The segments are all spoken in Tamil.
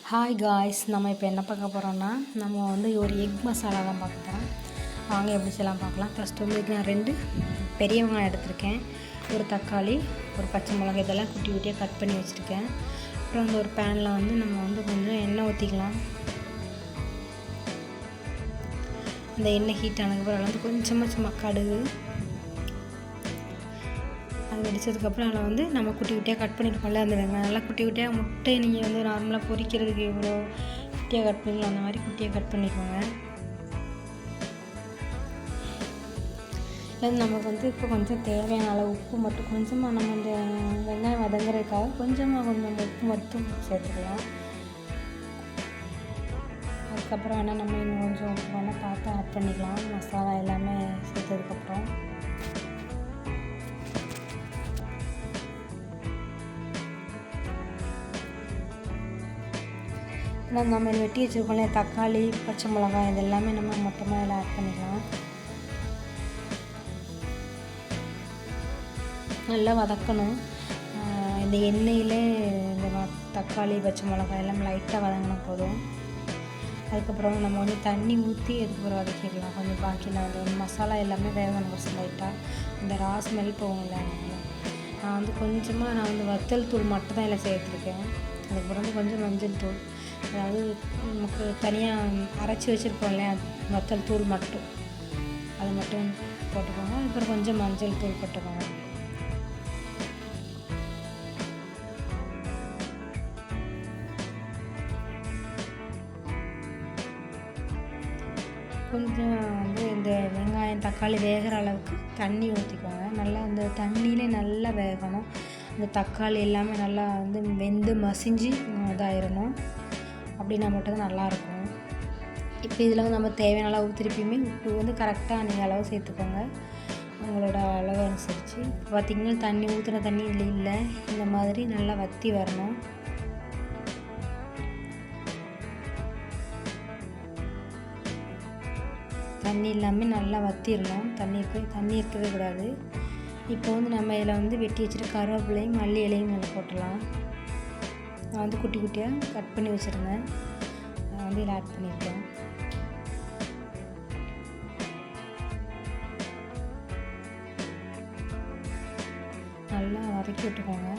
ஹாய் காய்ஸ், நம்ம இப்போ என்ன பார்க்க போகிறோம்னா நம்ம வந்து ஒரு எக் மசாலா தான் பார்க்க போகிறோம். வாங்க எப்படி செய்யலாம் பார்க்கலாம். ஃபஸ்ட்டு வந்து நான் 2 பெரிய வெங்காயம் எடுத்திருக்கேன், ஒரு தக்காளி, ஒரு பச்சை மிளகாய், இதெல்லாம் குட்டி குட்டியாக கட் பண்ணி வச்சுருக்கேன். அப்புறம் வந்து ஒரு பேனில் வந்து நம்ம வந்து கொஞ்சம் எண்ணெய் ஊற்றிக்கலாம். அந்த எண்ணெய் ஹீட் ஆனதுக்கப்புறம் வந்து கொஞ்சமாக கடுகு, அது வெடிச்சதுக்கப்புறம் அதில் வந்து நம்ம குட்டி குட்டியாக கட் பண்ணியிருக்கோம்ல அந்த வெங்காயம், நல்லா குட்டி குட்டியாக. முட்டை நீங்கள் வந்து நார்மலாக பொரிக்கிறதுக்கு எவ்வளோ குட்டியாக கட் பண்ணிக்கலாம் அந்த மாதிரி குட்டியாக கட் பண்ணிக்கோங்க. அது நமக்கு வந்து இப்போ கொஞ்சம் தேவையான அளவு உப்பு மட்டும் கொஞ்சமாக, நம்ம இந்த வெங்காயம் வதங்குறதுக்காக கொஞ்சம் உப்பு மட்டும் சேர்த்துக்கலாம். அதுக்கப்புறம் வேணால் நம்ம இன்னும் கொஞ்சம் உப்பு வேணால் பார்த்து ஆட் பண்ணிக்கலாம் மசாலா எல்லாமே சேர்த்ததுக்கப்புறம். நம்ம வெட்டி வச்சுருக்கோம்ல தக்காளி, பச்சை மிளகாய், இது எல்லாமே நம்ம மொத்தமாக இதில் ஆட் பண்ணிக்கலாம். நல்லா வதக்கணும். இந்த எண்ணெயிலே இந்த தக்காளி, பச்சை மிளகாய் எல்லாம் லைட்டாக வதங்கினா போதும். அதுக்கப்புறம் நம்ம வந்து தண்ணி ஊற்றி அதுக்கப்புறம் வதக்கிடலாம். கொஞ்சம் பாக்கியில் வந்து மசாலா எல்லாமே வேகணும் ஃபஸ்ட் லைட்டாக. இந்த ரா ஸ்மெல் போகும்ல, நான் வந்து கொஞ்சமாக நான் வத்தல் தூள் மட்டும் தான் இதில் சேர்த்துருக்கேன். அதுக்கப்புறம் வந்து கொஞ்சம் மஞ்சள் தூள், அதாவது நமக்கு தனியாக அரைச்சி வச்சுருப்போம்ல வத்தல் தூள் மட்டும், அது மட்டும் போட்டுக்கோங்க. அப்புறம் கொஞ்சம் மஞ்சள் தூள் போட்டுக்கோங்க. கொஞ்சம் வந்து இந்த வெங்காயம் தக்காளி வேகிற அளவுக்கு தண்ணி ஊற்றிக்கோங்க. நல்லா அந்த தண்ணியிலே நல்லா வேகணும். இந்த தக்காளி எல்லாமே நல்லா வந்து வெந்து மசிஞ்சு இதாயிடணும். அப்படின்னா மட்டும் தான் நல்லாயிருக்கும். இப்போ இதில் வந்து நம்ம தேவையான அளவு திருப்பியுமே உப்பு வந்து கரெக்டாக நீங்கள் அளவு சேர்த்துக்கோங்க, உங்களோட அளவு அனுசரித்து. இப்போ பார்த்திங்கன்னா தண்ணி ஊற்றின தண்ணி இதில் இல்லை, இந்த மாதிரி நல்லா வற்றி வரணும். தண்ணி இல்லாமல் நல்லா வற்றிடணும். தண்ணி இருக்கவே கூடாது. இப்போ வந்து நம்ம இதில் வந்து வெட்டி வச்சுட்டு கருவேப்பிலையும் மல்லி இலையும் மேலே போட்டலாம். நான் வந்து குட்டி குட்டியாக கட் பண்ணி வச்சுருந்தேன், நான் வந்து இதில் ஆட் பண்ணியிருக்கேன். நல்லா வதக்கி விட்டுக்கோங்க.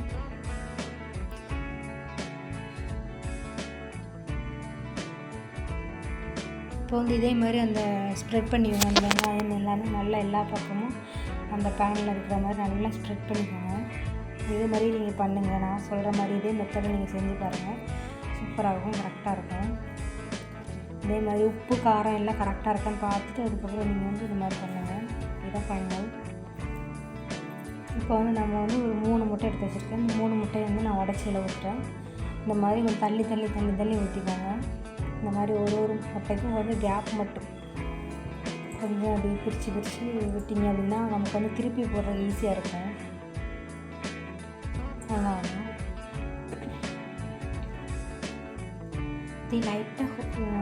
இப்போ வந்து இதே மாதிரி அந்த ஸ்ப்ரெட் பண்ணிக்கோங்க. அந்த வெங்காயம் எல்லாமே நல்லா எல்லா பக்கமும் அந்த பேனில் இருக்கிற மாதிரி நல்லா ஸ்ப்ரெட் பண்ணிக்கோங்க. இதே மாதிரி நீங்கள் பண்ணுங்கள். நான் சொல்கிற மாதிரி இதே மெத்தடை நீங்கள் செஞ்சு பாருங்கள், சூப்பராக இருக்கும், கரெக்டாக இருக்கும். இதே மாதிரி உப்பு காரம் எல்லாம் கரெக்டாக இருக்கான்னு பார்த்துட்டு அதுக்கப்புறம் நீங்கள் வந்து இது மாதிரி பண்ணுங்கள். இதுதான் ஃபைனல். இப்போ வந்து நம்ம வந்து ஒரு 3 முட்டை எடுத்து வச்சுருக்கேன். இந்த 3 முட்டையை வந்து நான் உடச்சியில் ஊற்றுறேன். இந்த மாதிரி கொஞ்சம் தள்ளி ஊற்றிக்கோங்க. இந்த மாதிரி ஒரு முட்டைக்கும் ஒரு கேப் மட்டும் கொஞ்சம் அப்படி பிரித்து விட்டிங்க அப்படின்னா நமக்கு வந்து திருப்பி போடுறது ஈஸியாக இருக்கும். நல்லாயிருக்கும். லைட்டாக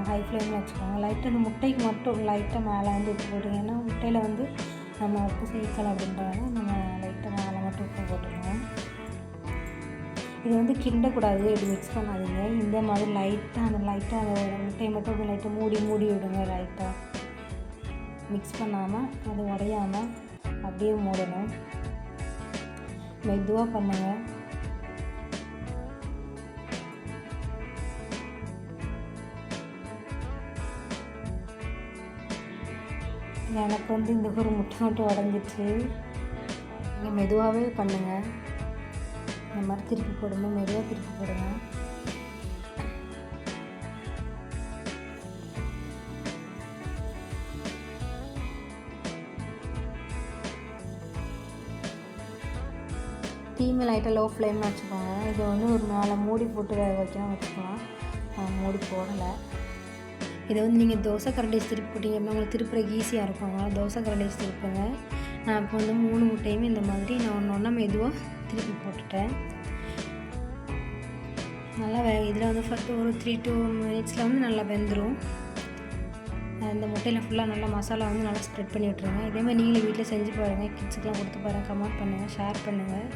ஹை ஃப்ளேமில் வச்சுக்கோங்க. லைட்டாக அந்த முட்டைக்கு மட்டும் லைட்டாக மேலே வந்து உப்பு போட்டுங்க. ஏன்னா முட்டையில் வந்து நம்ம உப்பு சேர்க்கலை அப்படின்றதால நம்ம லைட்டாக மேலே மட்டும் உப்பு போட்டுருவோம். இது வந்து கிண்டக்கூடாது, இப்படி மிக்ஸ் பண்ணாதீங்க. இந்த மாதிரி லைட்டாக அந்த முட்டையை மட்டும் அப்படி லைட்டாக மூடி விடுங்க. லைட்டாக மிக்ஸ் பண்ணாமல் அது உடையாமல் அப்படியே மூடணும். மெதுவாக பண்ணுங்கள். எனக்கு வந்து இந்த ஒரு முட்டை மட்டும் உடஞ்சிச்சு. நீங்கள் மெதுவாகவே பண்ணுங்கள். இந்த மாதிரி திருப்பி போடும்போது மெதுவாக திருப்பி போடுங்க. தீமை லைட்டாக லோ ஃப்ளேமில் வச்சுக்கோங்க. இதை வந்து ஒரு மேலே மூடி போட்டு வேக வைக்கணும் வச்சுக்கலாம். மூடி போடலை. இதை வந்து நீங்கள் தோசை கரண்டி திருப்பி போட்டிங்கன்னா உங்களுக்கு திருப்புறதுக்கு ஈஸியாக இருக்கும். அதனால் தோசை கரண்டி திருப்புங்க. நான் இப்போ வந்து 3 முட்டையுமே இந்த மாதிரி நான் ஒன்றா மெதுவாக திருப்பி போட்டுட்டேன். நல்லா இதில் வந்து ஃபஸ்ட்டு ஒரு 3-2 மினிட்ஸில் வந்து நல்லா வெந்துடும். அந்த முட்டையில் ஃபுல்லாக நல்லா மசாலா வந்து நல்லா ஸ்ப்ரெட் பண்ணி விட்ருங்க. இதே மாதிரி நீங்களும் வீட்டில் செஞ்சு பாருங்கள். கிட்ஸுக்கெலாம் கொடுத்து பாருங்கள். கமெண்ட் பண்ணுங்கள், ஷேர் பண்ணுங்கள்.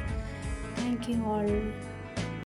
Thank you all.